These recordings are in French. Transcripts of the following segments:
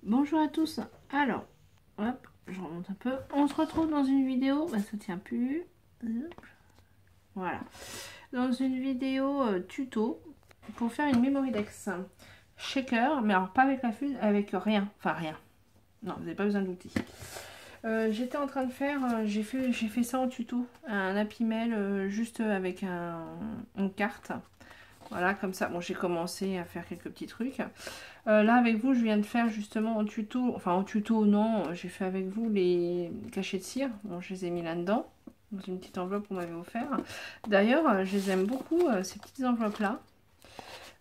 Bonjour à tous. Alors, hop, je remonte un peu. On se retrouve dans une vidéo. Bah, ça tient plus. Hop, voilà. Dans une vidéo tuto pour faire une Memory Dex shaker, mais alors pas avec la fuse, avec rien. Enfin rien. Non, vous n'avez pas besoin d'outils. J'étais en train de faire, j'ai fait ça en tuto, un Happy Mail juste avec une carte. Voilà, comme ça. Bon, j'ai commencé à faire quelques petits trucs. Là, avec vous, je viens de faire justement en tuto, enfin en tuto, non, j'ai fait avec vous les cachets de cire. Bon, je les ai mis là-dedans, dans une petite enveloppe qu'on m'avait offert. D'ailleurs, je les aime beaucoup, ces petites enveloppes-là.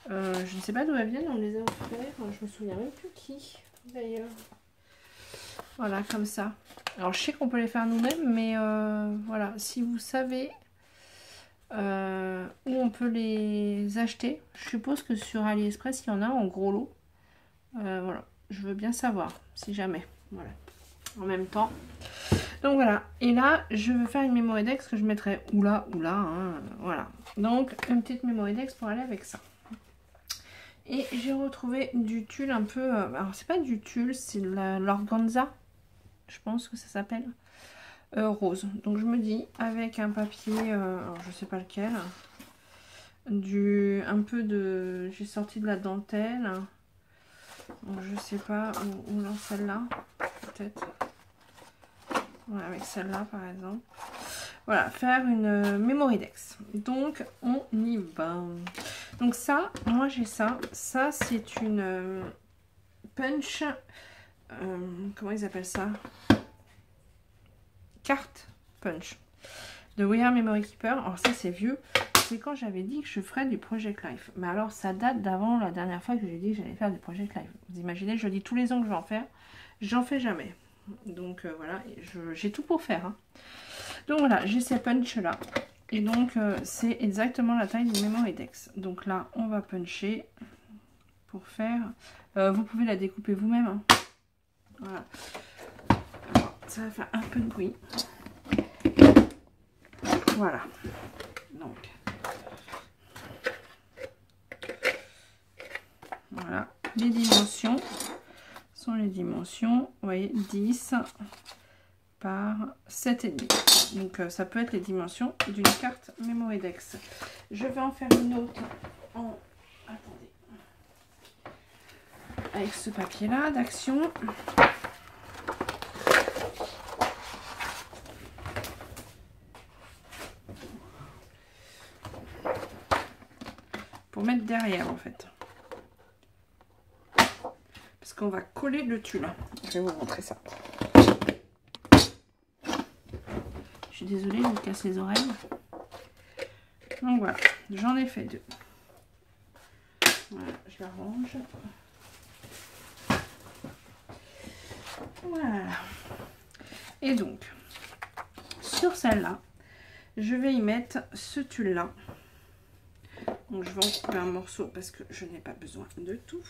Je ne sais pas d'où elles viennent, on me les a offertes. Je me souviens même plus qui, d'ailleurs. Voilà, comme ça. Alors, je sais qu'on peut les faire nous-mêmes, mais voilà, si vous savez où on peut les acheter, je suppose que sur AliExpress, il y en a en gros lot. Voilà, je veux bien savoir, si jamais. Voilà, en même temps. Donc voilà, et là, je veux faire une Memory Dex que je mettrai ou là, hein, voilà. Donc, une petite Memory Dex pour aller avec ça. Et j'ai retrouvé du tulle un peu... alors, c'est pas du tulle, c'est l'organza, je pense que ça s'appelle. Rose. Donc, je me dis, avec un papier, alors je sais pas lequel, un peu de... J'ai sorti de la dentelle. Donc, je sais pas, ou non, celle-là, peut-être. Ouais, avec celle-là, par exemple. Voilà, faire une Memory Dex. Donc, on y va. Donc ça, moi j'ai ça. Ça, c'est une punch... comment ils appellent ça? Carte punch. De We Are Memory Keeper. Alors ça, c'est vieux. C'est quand j'avais dit que je ferais du Project Life. Mais alors, ça date d'avant la dernière fois que j'ai dit que j'allais faire du Project Life. Vous imaginez, je dis tous les ans que je vais en faire. J'en fais jamais. Donc voilà, j'ai tout pour faire. Hein. Donc voilà, j'ai ces punch là. Et donc c'est exactement la taille du Memory Dex. Donc là, on va puncher pour faire... vous pouvez la découper vous-même. Hein. Voilà. Alors, ça va faire un peu de bruit. Voilà. Donc. Voilà. Les dimensions sont les dimensions. Vous voyez, 10 par 7,5. Donc ça peut être les dimensions d'une carte Memory Dex. Je vais en faire une autre en... Attendez. Avec ce papier là d'action. Pour mettre derrière en fait. Parce qu'on va coller le tulle. Je vais vous montrer ça. Je suis désolée, je me casse les oreilles. Donc voilà, j'en ai fait 2. Voilà, je la range. Voilà. Et donc, sur celle-là, je vais y mettre ce tulle-là. Donc je vais en couper un morceau parce que je n'ai pas besoin de tout.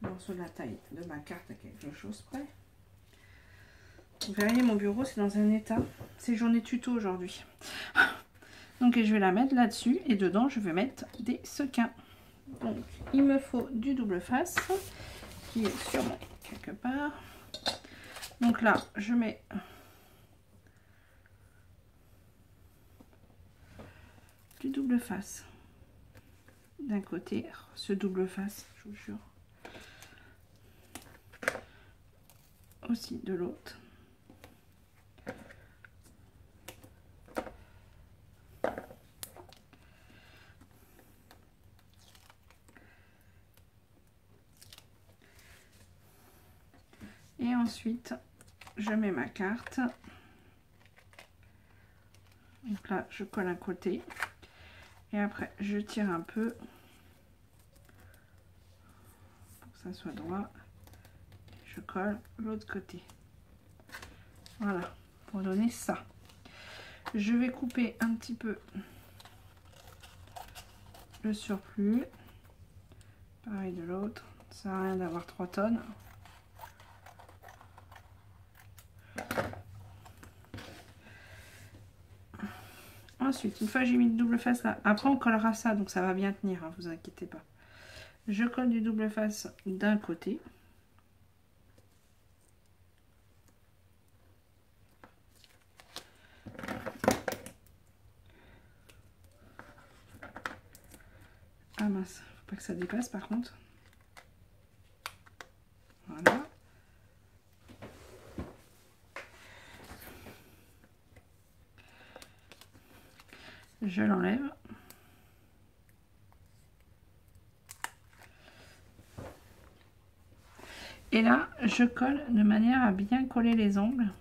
Un morceau de la taille de ma carte à quelque chose près. Vous verriez, mon bureau, c'est dans un état. C'est journée tuto aujourd'hui. Donc je vais la mettre là-dessus et dedans, je vais mettre des sequins. Donc, il me faut du double face qui est sûrement quelque part. Donc là, je mets du double face d'un côté. Ce double face, je vous jure. Aussi de l'autre. Et ensuite, je mets ma carte. Donc là, je colle un côté. Et après, je tire un peu pour que ça soit droit. Je colle l'autre côté. Voilà, pour donner ça. Je vais couper un petit peu le surplus. Pareil de l'autre. Ça sert à rien d'avoir 3 tonnes. Ensuite, une fois que j'ai mis le double face là, après on collera ça, donc ça va bien tenir, hein, vous inquiétez pas. Je colle du double face d'un côté. Ah mince, faut pas que ça dépasse par contre. Voilà. Je l'enlève. Et là, je colle de manière à bien coller les angles.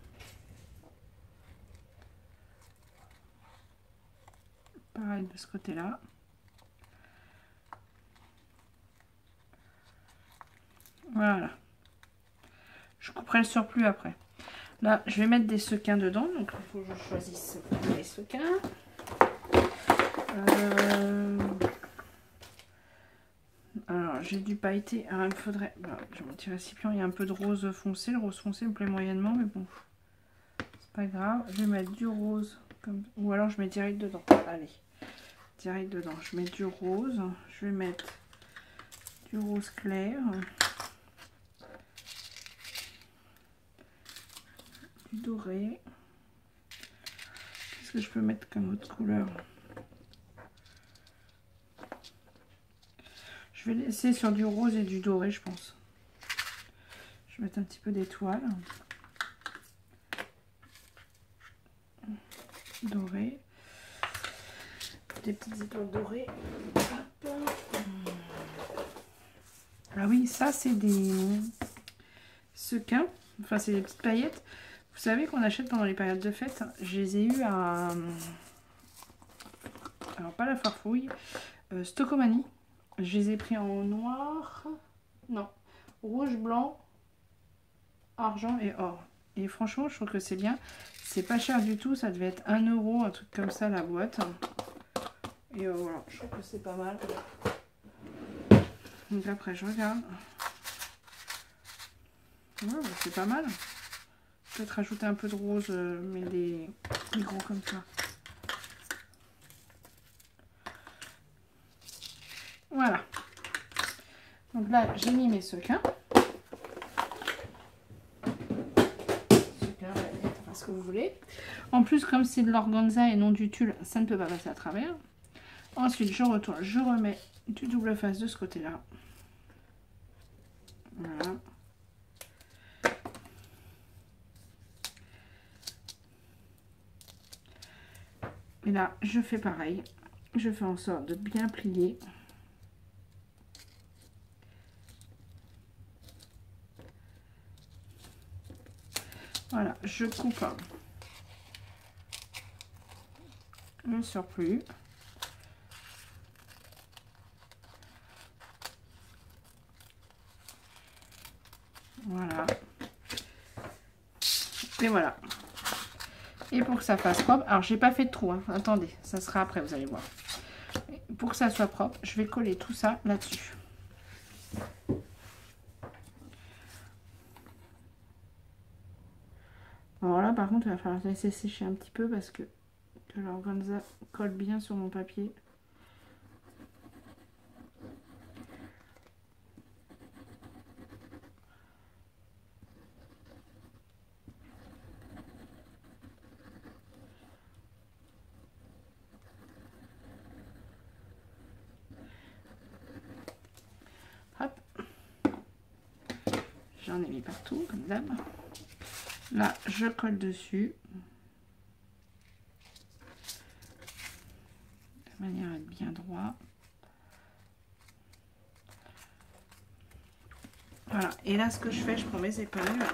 Pareil de ce côté-là. Voilà. Je couperai le surplus après. Là, je vais mettre des sequins dedans. Donc, il faut que je choisisse les sequins. Alors, j'ai du pailleté. Alors, il me faudrait... Bah, j'ai mon petit récipient. Il y a un peu de rose foncé. Le rose foncé me plaît moyennement, mais bon. C'est pas grave. Je vais mettre du rose. Ou alors, je mets direct dedans. Allez. Direct dedans. Je mets du rose. Je vais mettre du rose clair. Du doré. Qu'est-ce que je peux mettre comme autre couleur? Je vais laisser sur du rose et du doré, je pense. Je vais mettre un petit peu d'étoiles. Doré. Des petites étoiles dorées. Hop. Ah oui, ça c'est des sequins. Enfin, c'est des petites paillettes. Vous savez qu'on achète pendant les périodes de fête. Je les ai eu à... Alors, pas la farfouille. Stocomanie. Je les ai pris en noir. Non. Rouge, blanc, argent et or. Et franchement, je trouve que c'est bien. C'est pas cher du tout. Ça devait être 1 €, un truc comme ça, la boîte. Et voilà, je trouve que c'est pas mal. Donc après, je regarde. Ouais, bah, c'est pas mal. Peut-être rajouter un peu de rose, mais des gros comme ça. Voilà. Donc là, j'ai mis mes sequins. Sequins, enfin, ce que vous voulez. En plus, comme c'est de l'organza et non du tulle, ça ne peut pas passer à travers. Ensuite, je retourne, je remets du double face de ce côté-là. Voilà. Et là, je fais pareil. Je fais en sorte de bien plier. Voilà, je coupe le surplus. Voilà. Et voilà. Et pour que ça fasse propre, alors j'ai pas fait de trou, hein. Attendez, ça sera après, vous allez voir. Pour que ça soit propre, je vais coller tout ça là-dessus. Alors là, par contre, il va falloir laisser sécher un petit peu parce que l'organza colle bien sur mon papier. Hop. J'en ai mis partout, comme d'hab. Là, je colle dessus. De manière à être bien droit. Voilà. Et là, ce que je fais, je prends mes épingles.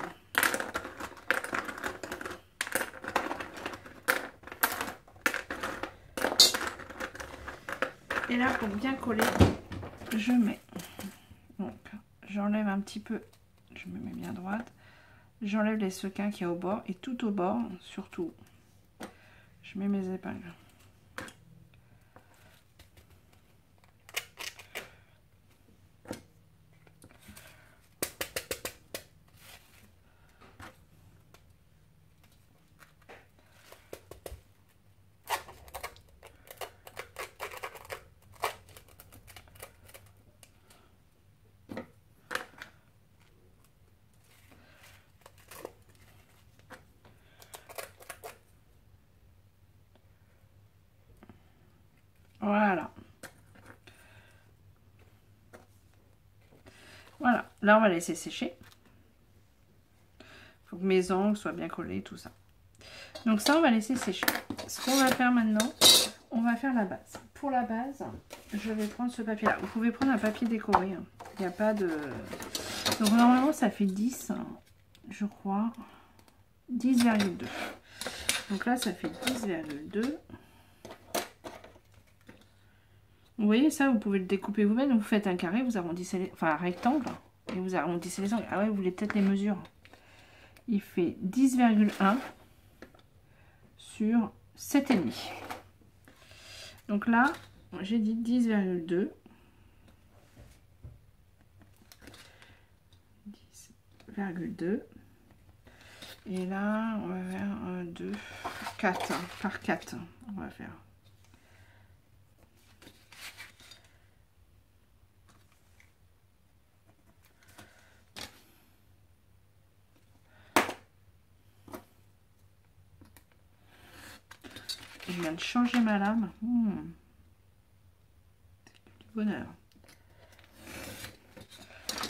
Et là, pour bien coller, je mets. Donc, j'enlève un petit peu. Je me mets bien droite. J'enlève les sequins qu'il y a au bord. Et tout au bord, surtout, je mets mes épingles. Voilà, là on va laisser sécher. Il faut que mes angles soient bien collés, tout ça. Donc ça, on va laisser sécher. Ce qu'on va faire maintenant, on va faire la base. Pour la base, je vais prendre ce papier-là. Vous pouvez prendre un papier décoré. Il n'y a pas de... Donc normalement, ça fait 10, je crois. 10,2. Donc là, ça fait 10,2. Vous voyez ça, vous pouvez le découper vous-même. Vous faites un carré, vous arrondissez les... Enfin, un rectangle. Et vous arrondissez les angles. Ah ouais, vous voulez peut-être les mesures. Il fait 10,1 sur 7,5. Donc là, j'ai dit 10,2. 10,2. Et là, on va faire 1, 2, 4. Par 4, on va faire. Je viens de changer ma lame. C'est du bonheur.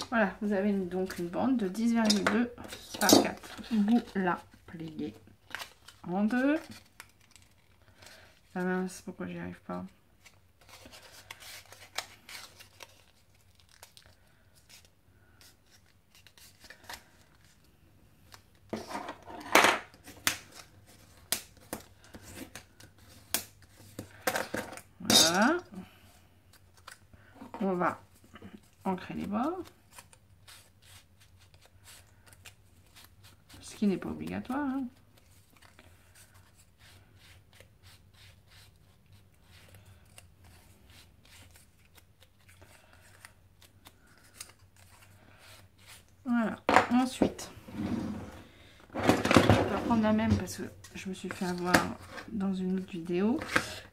Voilà, vous avez donc une bande de 10,2 par 4. Vous la pliez en deux. Ah mince, pourquoi j'y arrive pas? Voilà. On va ancrer les bords. Ce qui n'est pas obligatoire. Hein. Voilà. Ensuite, je vais prendre la même parce que je me suis fait avoir dans une autre vidéo.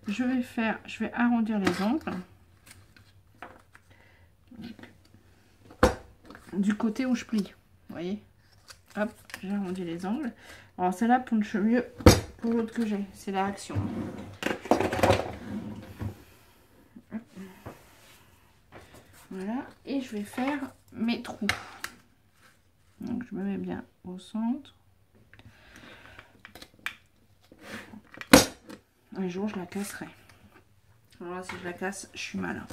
Je vais arrondir les angles. Du côté où je plie. Vous voyez? Hop, j'ai arrondi les angles. Alors celle-là punche mieux pour l'autre que j'ai. C'est la Action. Voilà. Et je vais faire mes trous. Donc je me mets bien au centre. Un jour je la casserai. Alors là, si je la casse, je suis malin.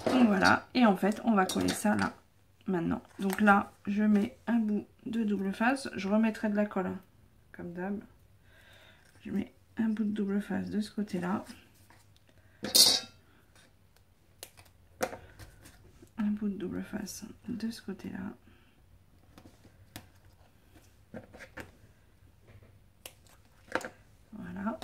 Donc voilà. Et en fait, on va coller ça là. Maintenant, donc là, je mets un bout de double face. Je remettrai de la colle, hein, comme d'hab. Je mets un bout de double face de ce côté-là. Un bout de double face de ce côté-là. Voilà.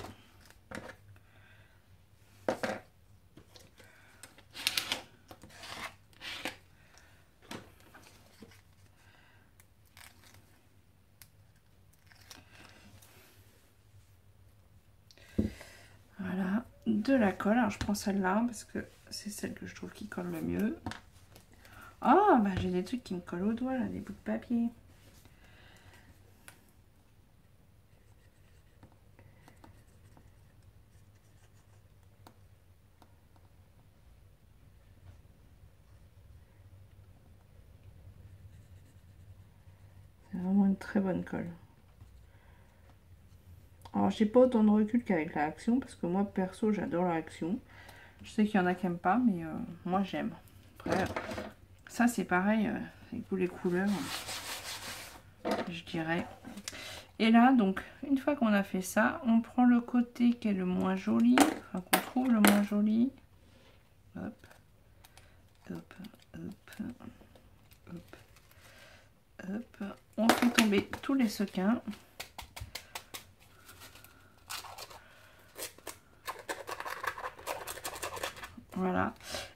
Voilà, de la colle. Alors je prends celle-là parce que c'est celle que je trouve qui colle le mieux. Oh, bah j'ai des trucs qui me collent au doigt là, des bouts de papier. C'est vraiment une très bonne colle. Alors j'ai pas autant de recul qu'avec la Action parce que moi perso j'adore la Action. Je sais qu'il y en a qui n'aiment pas, mais moi j'aime. Après, ça c'est pareil, les couleurs, je dirais. Et là, donc, une fois qu'on a fait ça, on prend le côté qui est le moins joli, enfin qu'on trouve le moins joli. Hop, hop, hop, hop, hop. On fait tomber tous les sequins. Voilà.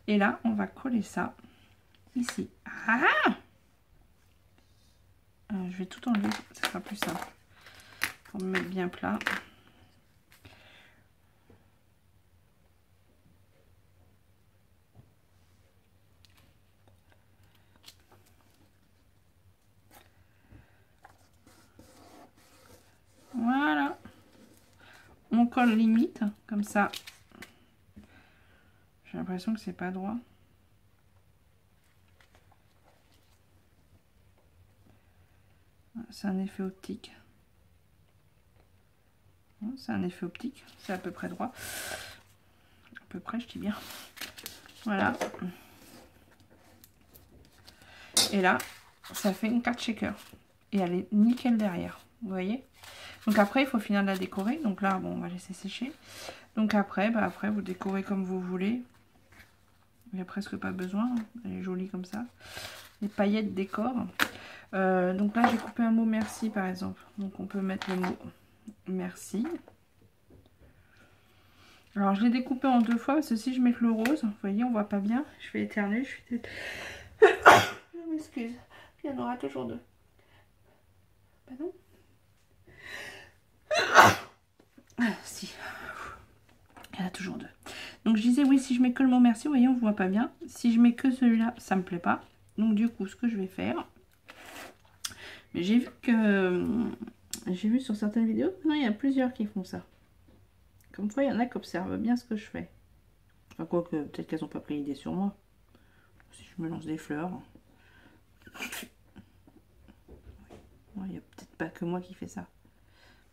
Et là, on va coller ça ici. Ah, je vais tout enlever, ça sera plus simple. Pour me mettre bien plat. Voilà. On colle limite, comme ça. J'ai l'impression que c'est pas droit. c'est un effet optique. C'est un effet optique, c'est à peu près droit. À peu près, je dis bien. Voilà. Et là, ça fait une carte shaker. Et elle est nickel derrière, vous voyez. Donc après, il faut finir de la décorer. Donc là, bon, on va laisser sécher. Donc après, après, vous décorez comme vous voulez. Il n'y a presque pas besoin. Elle est jolie comme ça. Les paillettes décor. Donc là, j'ai coupé un mot merci, par exemple. Donc on peut mettre le mot merci. Alors, je l'ai découpé en 2 fois, parce que si je mets que le rose, vous voyez, on voit pas bien. Je vais éternuer, je suis... Je m'excuse. Il y en aura toujours 2. Bah non. Ah, si. Il y en a toujours 2. Donc, je disais, oui, si je mets que le mot merci, vous voyez, on voit pas bien. Si je mets que celui-là, ça me plaît pas. Donc, du coup, ce que je vais faire... Mais j'ai vu que... J'ai vu sur certaines vidéos, non, il y a plusieurs qui font ça. Comme quoi, il y en a qui observent bien ce que je fais. Enfin, quoi que, peut-être qu'elles n'ont pas pris l'idée sur moi. Si je me lance des fleurs. Il n'y a peut-être pas que moi qui fais ça.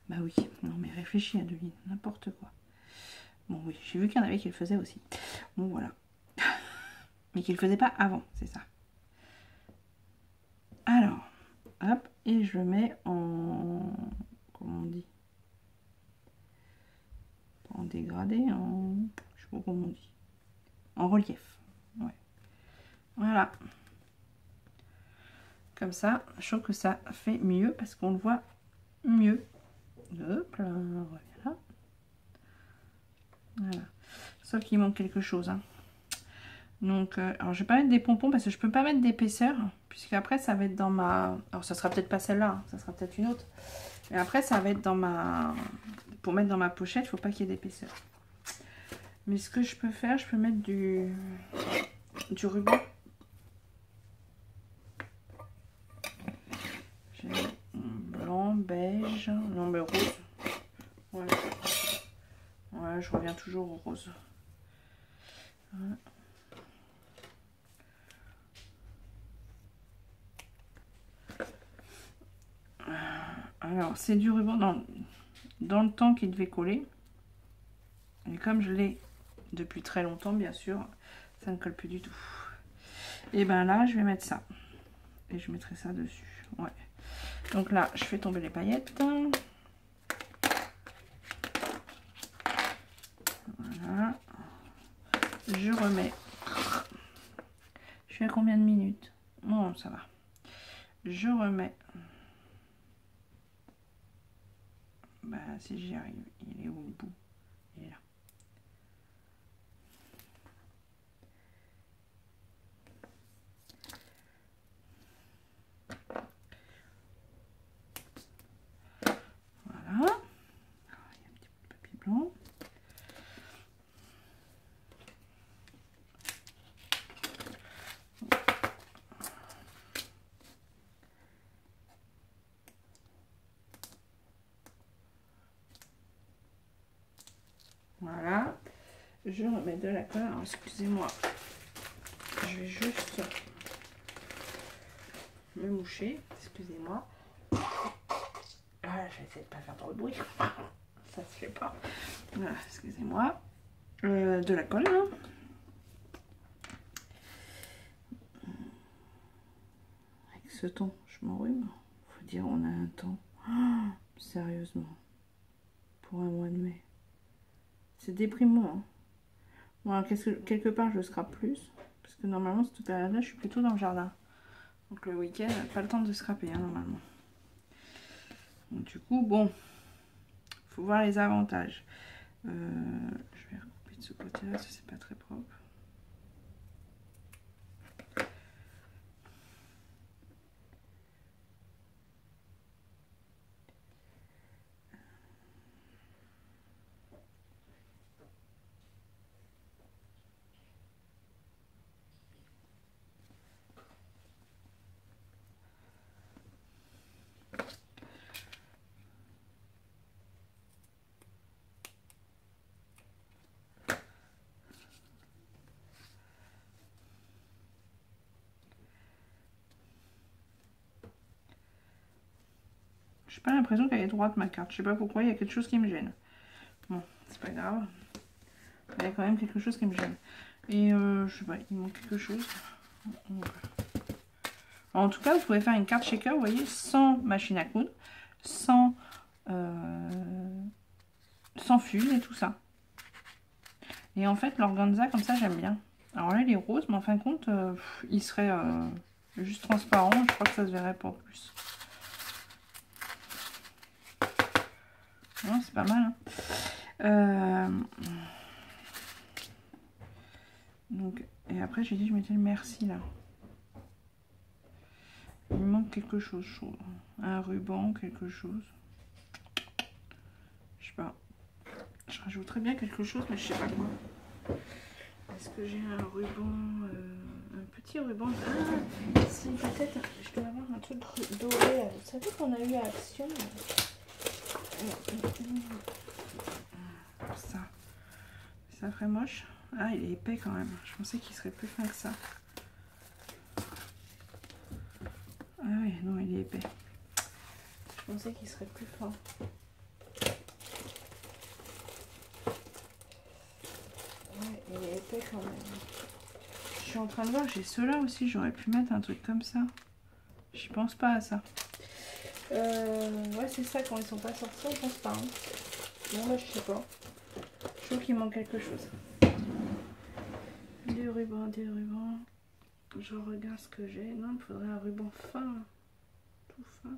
Bah oui, non mais réfléchis Adeline, n'importe quoi. Bon oui, j'ai vu qu'il y en avait qui le faisaient aussi. Bon voilà. Mais qui le faisaient pas avant, c'est ça. Alors, hop, et je le mets en... Comment on dit? En dégradé, en... Je sais pas comment on dit. En relief. Ouais. Voilà. Comme ça, je trouve que ça fait mieux parce qu'on le voit mieux. Hop là, voilà. Voilà. Sauf qu'il manque quelque chose. Hein. Donc, alors je vais pas mettre des pompons parce que je peux pas mettre d'épaisseur. Puisque après ça va être dans ma... Alors ça sera peut-être pas celle-là, hein, ça sera peut-être une autre. Et après ça va être dans ma... Pour mettre dans ma pochette, il faut pas qu'il y ait d'épaisseur. Mais ce que je peux faire, je peux mettre du ruban. J'ai blanc, beige, non mais rose. Ouais. Ouais, je reviens toujours au rose. Voilà. Alors, c'est du ruban dans le temps qu'il devait coller. Et comme je l'ai depuis très longtemps, bien sûr, ça ne colle plus du tout. Et ben là, je vais mettre ça. Et je mettrai ça dessus. Ouais. Donc là, je fais tomber les paillettes. Voilà. Je remets. Je suis à combien de minutes? Bon, ça va. Je remets. Bah, si j'y arrive. Il est où le bout? Il est là. Voilà. Il y a un petit peu de papier blanc. Voilà, je remets de la colle. Alors, excusez-moi, je vais juste me moucher. Excusez-moi. Ah, je vais essayer de pas faire trop de bruit. Ça se fait pas. Voilà, excusez-moi. De la colle. Hein. Avec ce temps, je m'enrhume. Faut dire, on a un temps. Oh, sérieusement. Pour un mois de mai. C'est déprimant. Hein. Bon, alors, quelque part, je le scrape plus. Parce que normalement, cette période-là, je suis plutôt dans le jardin. Donc le week-end, pas le temps de scraper, hein, normalement. Donc, du coup, bon. Faut voir les avantages. Je vais recouper de ce côté-là, parce que c'est pas très propre. J'ai pas l'impression qu'elle est droite ma carte. Je sais pas pourquoi, il y a quelque chose qui me gêne. Bon, c'est pas grave. Il y a quand même quelque chose qui me gêne. Et je sais pas, il manque quelque chose. En tout cas, vous pouvez faire une carte shaker, vous voyez, sans machine à coudre, sans fil et tout ça. Et en fait, l'organza, comme ça, j'aime bien. Alors là, il est rose, mais en fin de compte, il serait juste transparent. Je crois que ça se verrait pas plus. Non, c'est pas mal. Hein. Donc, et après, j'ai dit, je mettais le merci là. Il me manque quelque chose, je trouve. Un ruban, quelque chose. Je sais pas. Je rajouterais bien quelque chose, mais je sais pas quoi. Est-ce que j'ai un ruban, un petit ruban? Ah, si, peut-être, je dois avoir un truc doré. Vous savez qu'on a eu à Action. Ça ferait moche. Ah, il est épais quand même. Je pensais qu'il serait plus fin que ça. Ah oui, non, il est épais. Je pensais qu'il serait plus fin. Ouais, il est épais quand même. Je suis en train de voir, j'ai ceux-là aussi. J'aurais pu mettre un truc comme ça. Je pense pas à ça. Ouais, c'est ça, quand ils sont pas sortis, on pense pas. Hein. Bon, bah, je sais pas. Je trouve qu'il manque quelque chose. Des rubans, des rubans. Je regarde ce que j'ai. Non, il faudrait un ruban fin. Tout fin.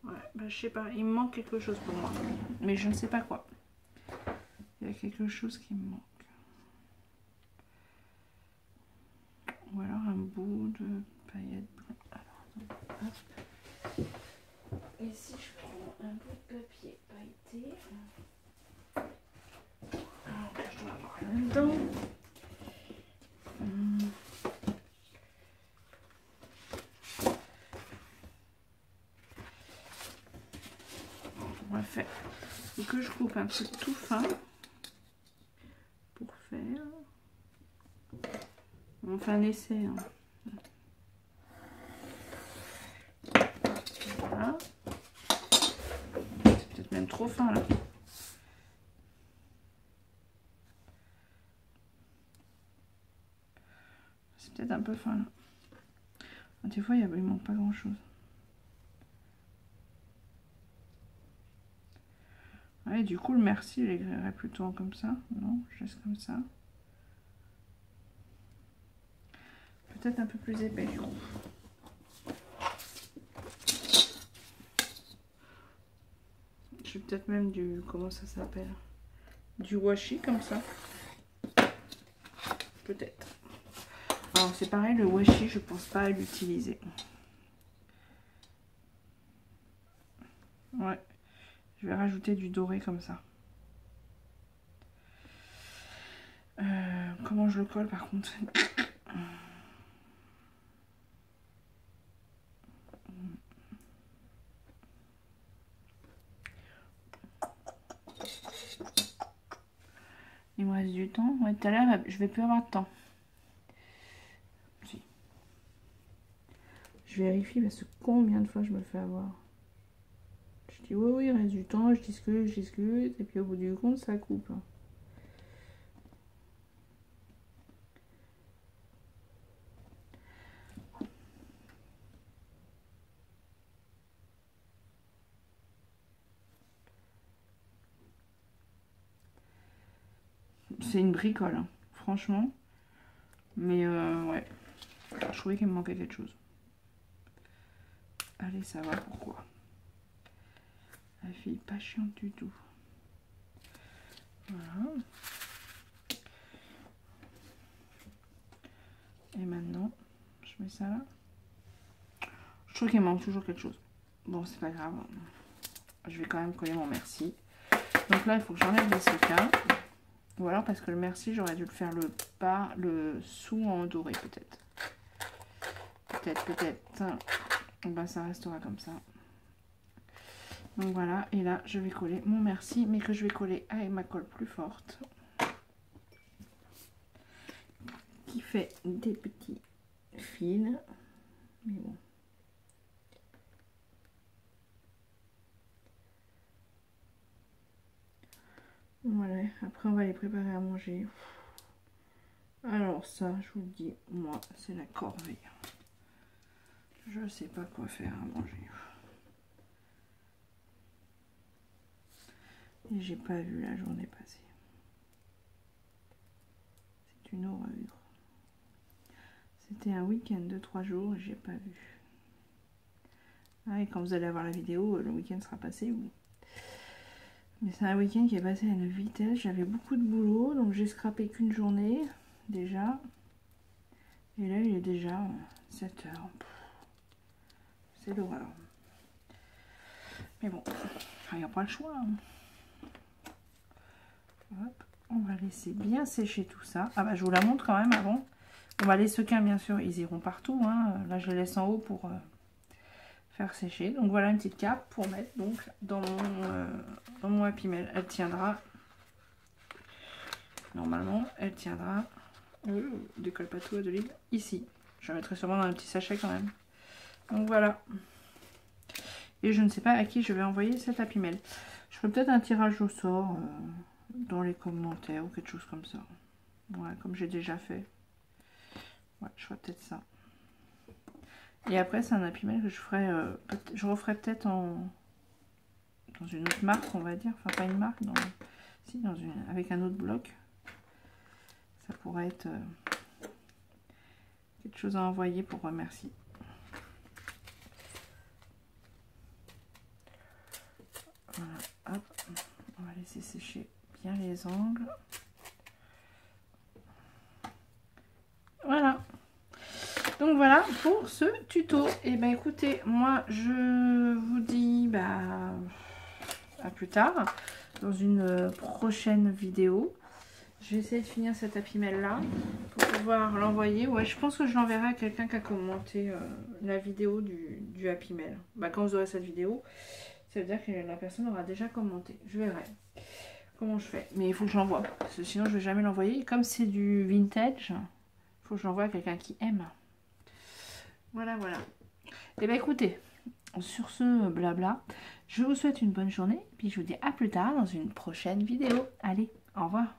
Ouais, bah, je sais pas. Il me manque quelque chose pour moi. Mais je ne sais pas quoi. Il y a quelque chose qui me manque. Ou alors un bout de paillettes blancs. Alors, hop. Et si je prends un bout de papier pailleté. Alors, je dois avoir là-dedans. On va faire. Il faut que je coupe un truc tout fin. Pour faire. On fait un essai. Hein. Voilà. C'est peut-être même trop fin là. C'est peut-être un peu fin là. Des fois, il manque pas grand-chose. Ouais, du coup, le merci, je l'écrirais plutôt comme ça. Non, je laisse comme ça. Peut-être un peu plus épais du coup. Je vais peut-être même du... Comment ça s'appelle? Du washi comme ça. Peut-être. Alors c'est pareil, le washi, je pense pas à l'utiliser. Ouais. Je vais rajouter du doré comme ça. Comment je le colle par contre? Il me reste du temps. Ouais, tout à l'heure, je vais plus avoir de temps. Si. Je vérifie parce que combien de fois je me fais avoir. Je dis oui, il reste du temps, je discute, et puis au bout du compte, ça coupe. C'est une bricole, hein, franchement. Mais ouais, je trouvais qu'il me manquait quelque chose. Allez, ça va, pourquoi? La fille pas chiante du tout. Voilà. Et maintenant, je mets ça là. Je trouve qu'il manque toujours quelque chose. Bon, c'est pas grave. Je vais quand même coller mon merci. Donc là, il faut que j'enlève les sequins. Ou alors parce que le merci, j'aurais dû le faire le sous en doré peut-être. Peut-être. Ben, ça restera comme ça. Donc voilà, et là, je vais coller mon merci, mais que je vais coller avec ma colle plus forte. Qui fait des petits fils. Mais bon. Voilà, après on va les préparer à manger. Alors ça, je vous le dis, moi, c'est la corvée. Je sais pas quoi faire à manger. Et j'ai pas vu la journée passée. C'est une horreur. C'était un week-end de 3 jours et j'ai pas vu. Ah, et quand vous allez avoir la vidéo, le week-end sera passé. Bon. Mais c'est un week-end qui est passé à une vitesse. J'avais beaucoup de boulot, donc j'ai scrappé qu'une journée déjà. Et là, il est déjà 7 heures. C'est l'horreur. Mais bon, il n'y a pas le choix. Hop, on va laisser bien sécher tout ça. Ah bah je vous la montre quand même avant. On va les sequins, bien sûr, ils iront partout. Hein. Là, je les laisse en haut pour faire sécher. Donc voilà une petite cape pour mettre donc dans mon Happy Mail. Elle tiendra. Normalement, elle tiendra. Décolle pas tout à de l'huile. Ici. Je la mettrai sûrement dans un petit sachet quand même. Donc voilà. Et je ne sais pas à qui je vais envoyer cet Happy Mail. Je ferai peut-être un tirage au sort dans les commentaires ou quelque chose comme ça. Ouais, comme j'ai déjà fait. Ouais, je ferai peut-être ça. Et après, c'est un Happy Mail que je ferai. Je referai peut-être dans une autre marque, on va dire. Enfin, pas une marque, avec un autre bloc. Ça pourrait être quelque chose à envoyer pour remercier. Voilà, hop, on va laisser sécher bien les angles. Voilà. Donc voilà pour ce tuto. Et ben écoutez, moi je vous dis à plus tard dans une prochaine vidéo. Je vais essayer de finir cet Happy Mail là pour pouvoir l'envoyer. Ouais, je pense que je l'enverrai à quelqu'un qui a commenté la vidéo du Happy Mail. Bah, quand vous aurez cette vidéo, ça veut dire que la personne aura déjà commenté. Je verrai comment je fais. Mais il faut que je l'envoie, parce que sinon je ne vais jamais l'envoyer. Comme c'est du vintage, il faut que je l'envoie à quelqu'un qui aime. Voilà, voilà. Et bien écoutez, sur ce blabla, je vous souhaite une bonne journée. Puis je vous dis à plus tard dans une prochaine vidéo. Allez, au revoir.